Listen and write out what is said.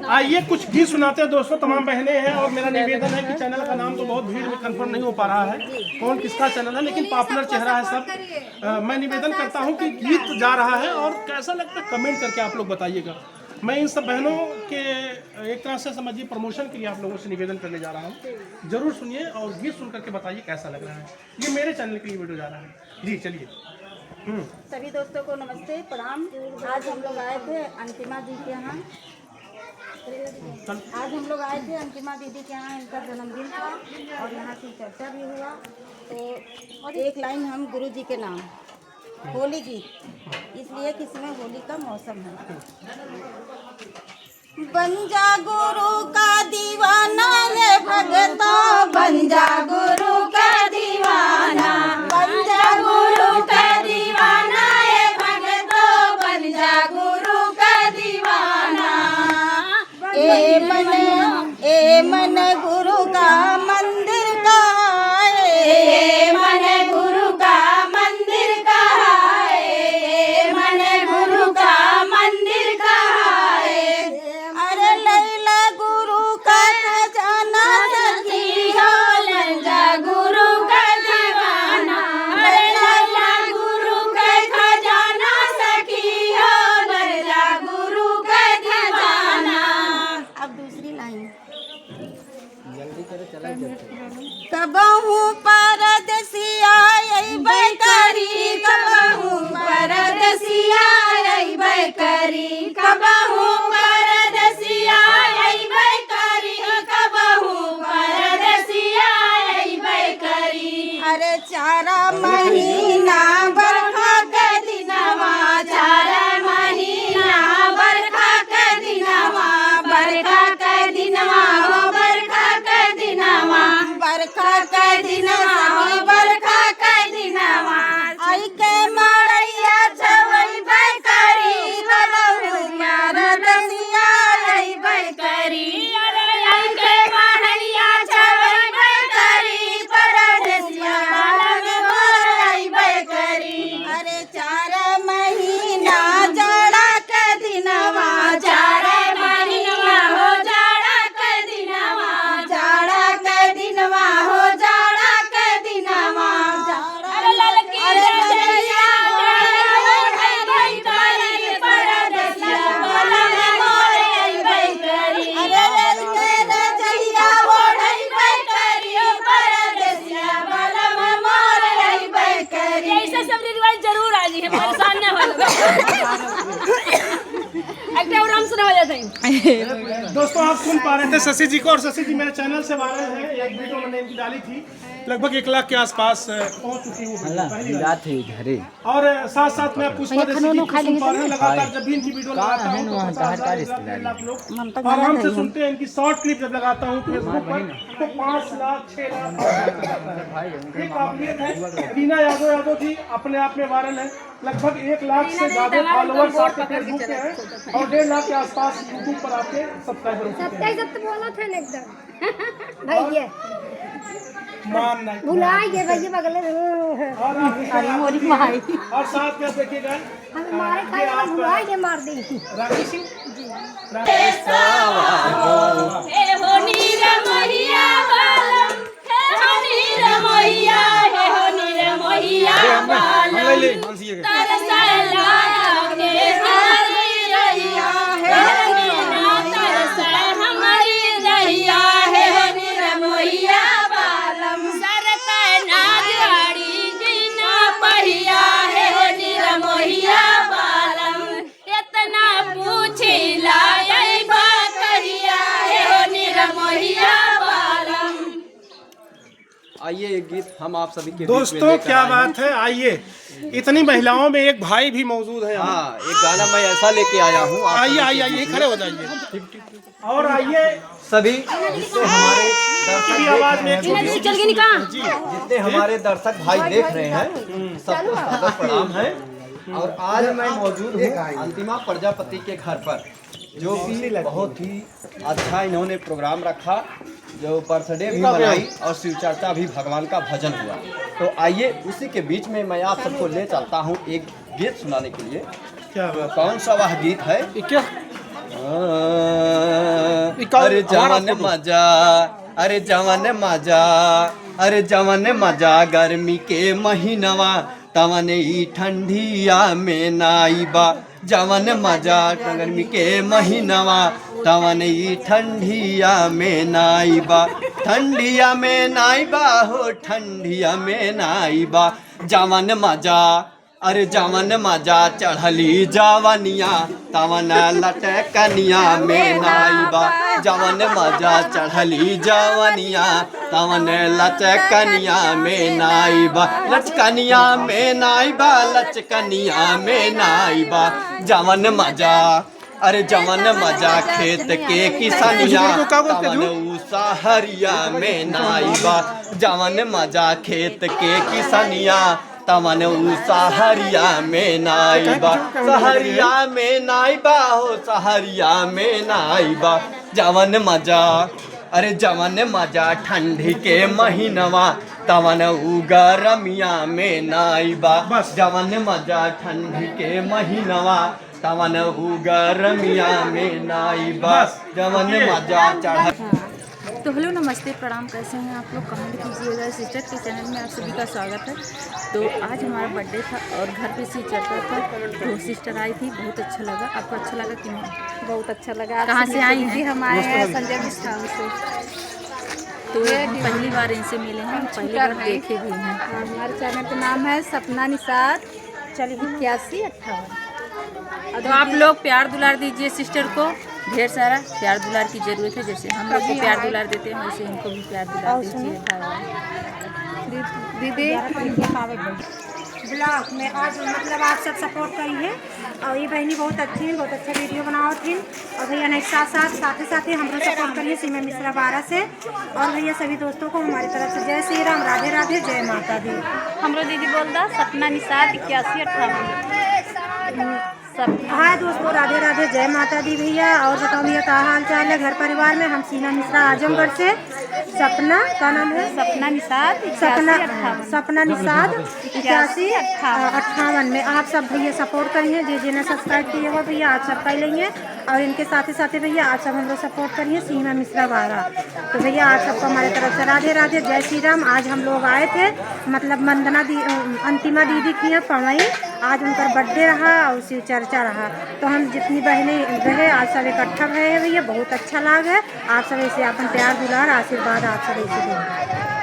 आइए कुछ गीत सुनाते हैं दोस्तों, तमाम बहनें हैं और मेरा निवेदन है कि चैनल का नाम तो बहुत भीड़ में कंफर्म नहीं हो पा रहा है कौन किसका चैनल है, लेकिन पॉपुलर चेहरा है सब। मैं निवेदन करता हूं कि गीत जा रहा है और कैसा लगता है कमेंट करके आप लोग बताइएगा। मैं इन सब बहनों के एक तरह से समझिए प्रमोशन के लिए आप लोगों से निवेदन करने जा रहा हूँ। जरूर सुनिए और गीत सुन करके बताइए कैसा लग रहा है। ये मेरे चैनल के लिए वीडियो जा रहा है जी। चलिए। सभी दोस्तों को नमस्ते प्रणाम। आज हम लोग आए थे अंतिमा जी के यहाँ। अंतिमा दीदी के यहाँ इनका जन्मदिन था और यहाँ की चर्चा भी हुआ। तो एक लाइन हम गुरु जी के नाम होली गीत, इसलिए कि इसमें होली का मौसम है। बन जा गुरु का दीवाना रे भगता, बन जा गुरु का दीवाना, बन जा गुरु का दीवाना रे भगता, बन जा गुरु का दीवाना। ए मन गुरु का मंदिर का है, ए मन गुरु का मंदिर का है, ए मन गुरु का मंदिर का है। अरे लैला गुरु का खजाना सखी हो, लैला गुरु का दीवाना, अरे लैला गुरु का खजाना सखी हो, लैला गुरु का खजाना। अब दूसरी लाइन कबहू परदेसिया अइबै करी, कबहू परदेसिया अइबै करी, कबहू परदेसिया अइबै करी, कबहू परदेसिया अइबै करी। अरे 4 महीना बरखा के दिनवा, 4 महीना बरखा के दिनवा, बरखा के दिनवा हो, बरखा के दिनवा, बरखा के दिनवा हो, बरखा के दिनवा। आई के मड़ैया छवैबै करी, कबहू परदेसिया अइबै करी, अरे आई के मड़ैया छवैबै करी, परदेसिया अइबै करी। अरे 4 महीना जाड़ा के दिनवा, 4 महीना हो जाड़ा के दिनवा, जाड़ा के दिनवा हो, जाड़ा के दिनवा। अरे ललकी रजैया अइबै करी, परदेसिया बलम मोर अइबै करी, अरे ललकी रजैया ओढ़ैबै करी, परदेसिया बलम मोर अइबै करी। ऐसे सब रिवाज जरूर आ जी, हम परेशान न हो एकटा और हम सुना हो जाते हैं। दोस्तों आप सुन पा रहे थे शशि जी को, और शशि जी मेरे चैनल से वायरल है। एक वीडियो मैंने इनकी डाली थी, लगभग 1 लाख के आसपास पहुंच चुकी हूँ पहली बार। और साथ साथ मैं पुष्पा देसी गीत को सुन पा रहा हूं लगातार। जब भी इनकी वीडियो लगाता हूँ तो 50,000 लाख लोग आराम से सुनते हैं। इनकी शॉर्ट क्लिप जब लगाता हूँ फेसबुक पर तो 5 लाख 6 लाख ये काबिलियत है। रीना यादव जी अपने आप में वायरल है। लगभग 1 लाख से ज्यादा फॉलोअर्स आपके फेसबुक पे हैं और 1.5 लाख के आसपास यूट्यूब पर आपके सब्सक्राइबर भैया मान नहीं भुलाइए भैया बगल और साथ में देखिएगा हमारे खाए भुलाइए मार दी राखी सिंह हे हो नीर मोहिया बालम, हे हो नीर मोहिया, हे हो नीर मोहिया बालम, तरसला के हमारी रहिया, हे नीर तरस हमारी रहिया, हे हो नीर मोहिया बालम, सरक नागड़ी जीना पहिया, हे हो नीर मोहिया बालम, इतना पूछिला अइबा कहिया, हे हो नीर मोहिया बालम। आइए एक गीत हम आप सभी के दोस्तों क्या बात है। आइए इतनी महिलाओं में एक भाई भी मौजूद है। हाँ, एक गाना मैं ऐसा लेके आया हूँ। आइए आइए आइए खड़े हो जाइए और आइए सभी जिससे हमारे दर्शक आवाज में जितने हमारे दर्शक भाई देख रहे हैं सबको सादर प्रणाम है। और आज मैं मौजूद हूँ अंतिमा प्रजापति के घर पर, जो कि बहुत ही अच्छा इन्होंने प्रोग्राम रखा, जो बर्थडे भी मनाई और शिव चर्चा भी, भगवान का भजन हुआ। तो आइए उसी के बीच में मैं आप सबको ले चलता हूँ एक गीत सुनाने के लिए। क्या कौन सा वह गीत है? क्या अरे जवन मजा, अरे जवन मजा, अरे जवन मजा गर्मी के महीनवा तवन ई ठंडिया में नाइबा। जवन मजा गर्मी के महीनवा तवन ई ठंडिया में नाइबा। ठंडिया में नाइबा हो ठंडिया में नाइबा। जवन मजा, अरे जवन मजा चढ़ली जवनिया तवन लटकनिया में नाइबा। जवन मजा चढ़ली जवनिया तवन लचकनिया में नाइबा। लचकनिया में नाइबा, लचकनिया में नाइबा। जवन मजा, अरे जवन मजा खेत के किसनिया तवन उसहरिया में नाइबा। जवन मजा खेत के किसनिया तवन उसहरिया में नाइबा। सहरिया में नाइबा हो सहरिया में नाइबा। जवन मजा, अरे जवन मजा ठंडी के महीनवा तवन गरमिया में नाइबा। जवन मजा ठंडी के महीनवा तवन गरमिया में नाइबा। जवन मजा चढ़। तो हेलो नमस्ते प्रणाम, कैसे हैं आप लोग? कमेंट कीजिएगा। सिस्टर के चैनल में आप सभी का स्वागत है। तो आज हमारा बर्थडे था और घर पे सी चलता था, तो सिस्टर आई थी, बहुत अच्छा लगा। आपको अच्छा लगा कि नहीं? बहुत अच्छा लगा। कहाँ से आई हैं? हमारे संजय मिष्ठान से। तो पहली बार इनसे मिले हैं, पहली बार देखे भी हैं। हमारे चैनल का नाम है सपना निषाद 8158। तो आप लोग प्यार दुलार दीजिए सिस्टर को, ढेर सारा प्यार दुलार की ज़रूरत है। जैसे हम लोग को प्यार दुलार देते हैं वैसे इनको भी प्यार दुलार दीजिए। दीदी ब्लॉग में आज मतलब आप सब सपोर्ट करी है और ये बहनी बहुत अच्छी है, बहुत अच्छा वीडियो बनाओ थी। और भैया ने साथ ही हम लोग सपोर्ट करिए सीमा मिश्रा 12 से। और भैया सभी दोस्तों को हमारी तरफ से जय श्री राम, राधे राधे, जय माता दी। हम लोग दीदी बोलता सपना निषाद 8158। हाँ दोस्तों, राधे राधे, जय माता दी भैया। और बताओ भैया क्या हाल चाल है घर परिवार में? हम सीमा मिश्रा आजमगढ़ से। सपना का नाम है सपना निषाद सपना निषाद 8158 में। आप सब भैया सपोर्ट करिए, जिन्हें सब्सक्राइब किए हो भैया आप सब कर लेंगे। और इनके साथ ही भैया आप सब हम लोग सपोर्ट करिए सीमा मिश्रा 12। तो भैया आप सबको हमारी तरफ से राधे राधे, जय श्री राम। आज हम लोग आए थे, मतलब वंदना अंतिमा दीदी की है पवई, आज उनका बर्थडे रहा और उसी चर्चा रहा। तो हम जितनी बहनें रहे आज सब इकट्ठा भए हैं भैया, बहुत अच्छा लगा है। आप सब ऐसे अपन प्यार दुलार आशीर्वाद आप सब ऐसे दें।